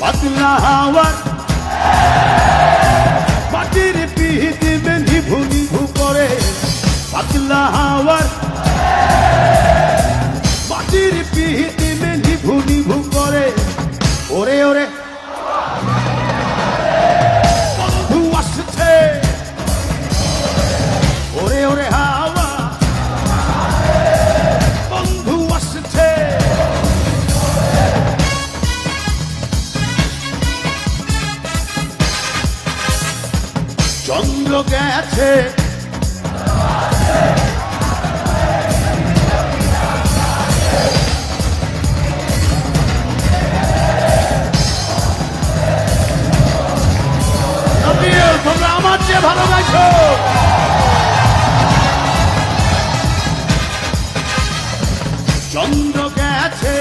পাতলা হাওয়ার মাটির পিহিতে নিভু নিভু করে, পাতলা হাওয়ার মাটির পিহিতে নিভু নিভু করে। ওরে ওরে বন্ধু আসছে, ওরে ওরে হাওয়া বন্ধু আসছে। চন্দ্র গেছে তোমরা আমার চেয়ে ভালো গাইছো। চন্দ্র গেছে